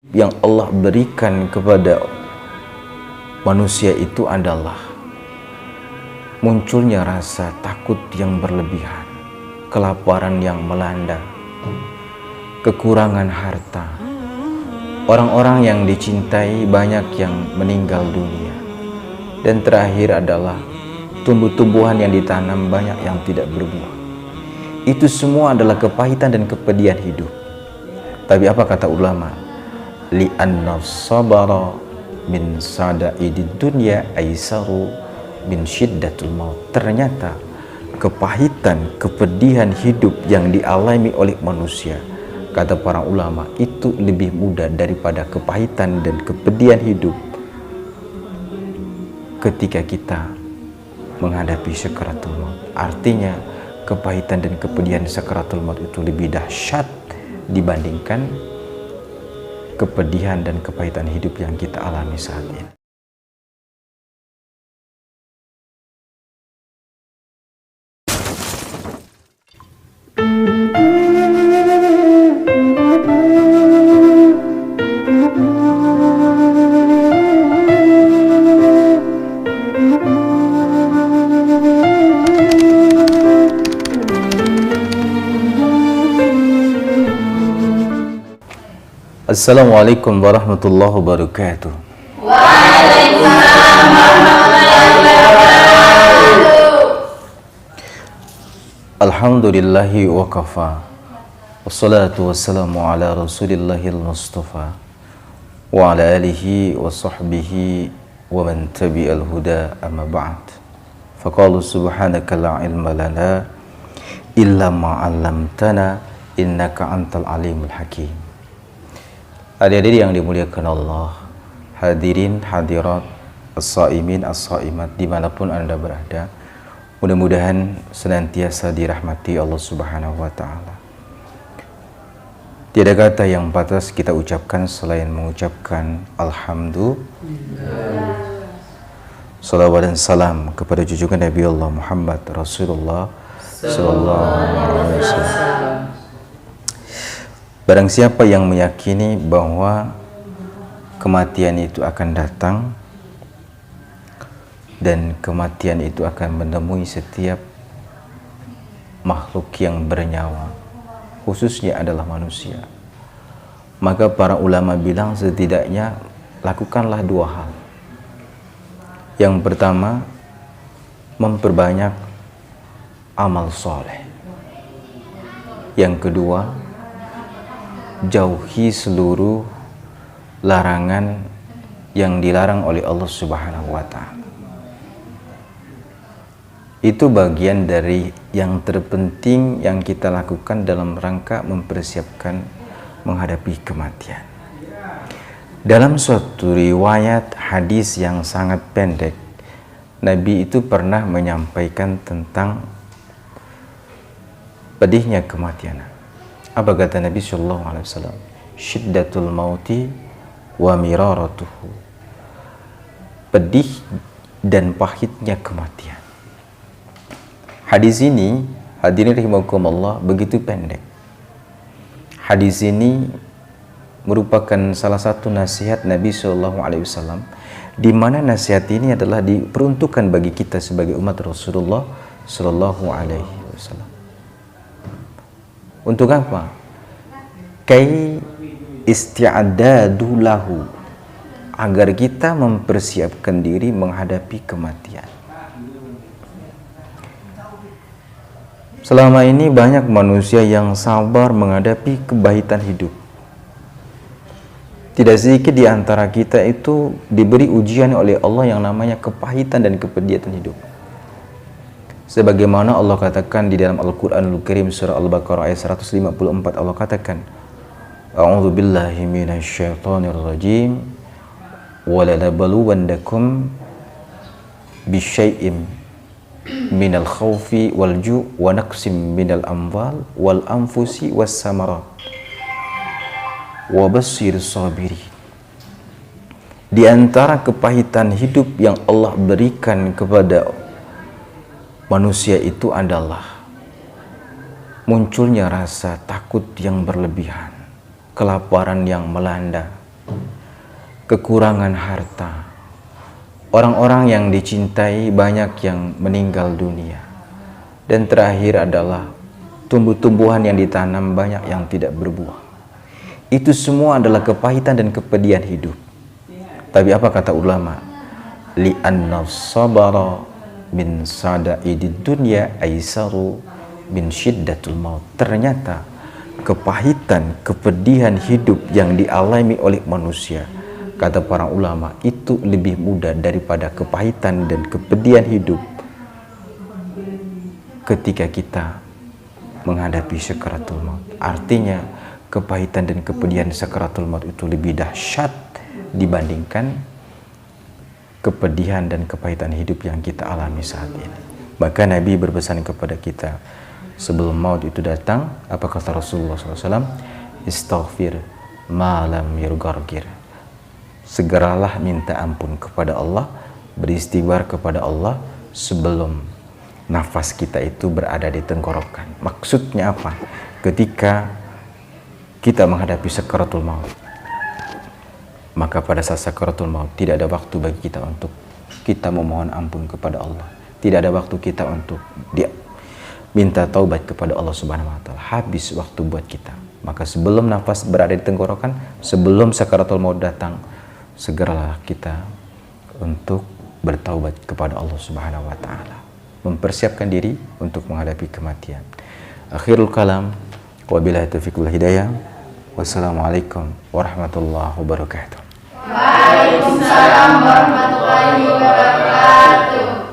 yang Allah berikan kepada manusia itu adalah munculnya rasa takut yang berlebihan, kelaparan yang melanda, kekurangan harta, orang-orang yang dicintai banyak yang meninggal dunia, dan terakhir adalah tumbuh-tumbuhan yang ditanam banyak yang tidak berbuah. Itu semua adalah kepahitan dan kepedihan hidup. Tapi apa kata ulama? Li'anna sabara min sadaidid dunya aisaru min syiddatul maut. Ternyata kepahitan, kepedihan hidup yang dialami oleh manusia, kata para ulama, itu lebih mudah daripada kepahitan dan kepedihan hidup ketika kita menghadapi sakaratul maut. Artinya kepahitan dan kepedihan sakaratul maut itu lebih dahsyat dibandingkan kepedihan dan kepahitan hidup yang kita alami saat ini. Assalamualaikum warahmatullahi wabarakatuh. Waalaikumsalam warahmatullahi wabarakatuh. Alhamdulillahi wa kafa, wassalatu wassalamu ala rasulillahil mustafa wa ala alihi wa sahbihi wa man tabi'al huda, amma ba'd. Faqalu subhanaka la ilma lana illa ma 'allamtana innaka antal alimul hakim. Hadirin yang dimuliakan Allah, hadirin hadirat, as-saimin as-saimat dimanapun Anda berada, mudah-mudahan senantiasa dirahmati Allah Subhanahu wa Ta'ala. Tiada kata yang pantas kita ucapkan selain mengucapkan alhamdulillah. Salawat dan salam kepada junjungan Nabi Allah Muhammad Rasulullah sallallahu alaihi wasallam. Barang siapa yang meyakini bahwa kematian itu akan datang dan kematian itu akan menemui setiap makhluk yang bernyawa, khususnya adalah manusia, maka para ulama bilang setidaknya lakukanlah dua hal. Yang pertama, memperbanyak amal soleh. Yang kedua, jauhi seluruh larangan yang dilarang oleh Allah Subhanahu wa Ta'ala. Itu bagian dari yang terpenting yang kita lakukan dalam rangka mempersiapkan menghadapi kematian. Dalam suatu riwayat hadis yang sangat pendek, Nabi itu pernah menyampaikan tentang pedihnya kematian. Apa kata Nabi Sallallahu Alaihi Wasallam? Syiddatul mauti wa miraratuhu. Pedih dan pahitnya kematian. Hadis ini, hadirin rahimakumullah, begitu pendek. Hadis ini merupakan salah satu nasihat Nabi Sallallahu Alaihi Wasallam, di mana nasihat ini adalah diperuntukkan bagi kita sebagai umat Rasulullah Sallallahu Alaihi Wasallam. Untuk apa? Kai isti'adadu lahu, agar kita mempersiapkan diri menghadapi kematian. Selama ini banyak manusia yang sabar menghadapi kepahitan hidup. Tidak sedikit di antara kita itu diberi ujian oleh Allah yang namanya kepahitan dan kepedihan hidup. Sebagaimana Allah katakan di dalam Al-Quranul Karim surah Al-Baqarah ayat 154, Allah katakan, A'udzu billahi minasyaitonir rajim, wa lanabluwannakum bisyai'im minal khaufi wal ju' wa naqsim minal amwal wal anfusi was samarat wa basyirus sabirin. Di antara kepahitan hidup yang Allah berikan kepada manusia itu adalah munculnya rasa takut yang berlebihan, kelaparan yang melanda, kekurangan harta. Orang-orang yang dicintai banyak yang meninggal dunia. Dan terakhir adalah tumbuh-tumbuhan yang ditanam banyak yang tidak berbuah. Itu semua adalah kepahitan dan kepedihan hidup. Tapi apa kata ulama? Li'anna sabara min sada'idid dunya aisaru min syiddatul maut. Ternyata kepahitan, kepedihan hidup yang dialami oleh manusia, kata para ulama, itu lebih mudah daripada kepahitan dan kepedihan hidup ketika kita menghadapi sakaratul maut. Artinya kepahitan dan kepedihan sakaratul maut itu lebih dahsyat dibandingkan kepedihan dan kepahitan hidup yang kita alami saat ini. Maka Nabi berpesan kepada kita sebelum maut itu datang, apa kata Rasulullah SAW? Istaghfir ma lam yurgargir. Segeralah minta ampun kepada Allah, beristighfar kepada Allah sebelum nafas kita itu berada di tenggorokan. Maksudnya apa? Ketika kita menghadapi sakaratul maut, maka pada saat sakaratul maut tidak ada waktu bagi kita untuk kita memohon ampun kepada Allah. Tidak ada waktu kita untuk minta taubat kepada Allah Subhanahu wa taala. Habis waktu buat kita. Maka sebelum nafas berada di tenggorokan, sebelum sakaratul maut datang, segeralah kita untuk bertaubat kepada Allah Subhanahu wa taala. Mempersiapkan diri untuk menghadapi kematian. Akhirul kalam, wabillahi taufiq wal hidayah. Wassalamualaikum warahmatullahi wabarakatuh. Waalaikumsalam warahmatullahi wabarakatuh.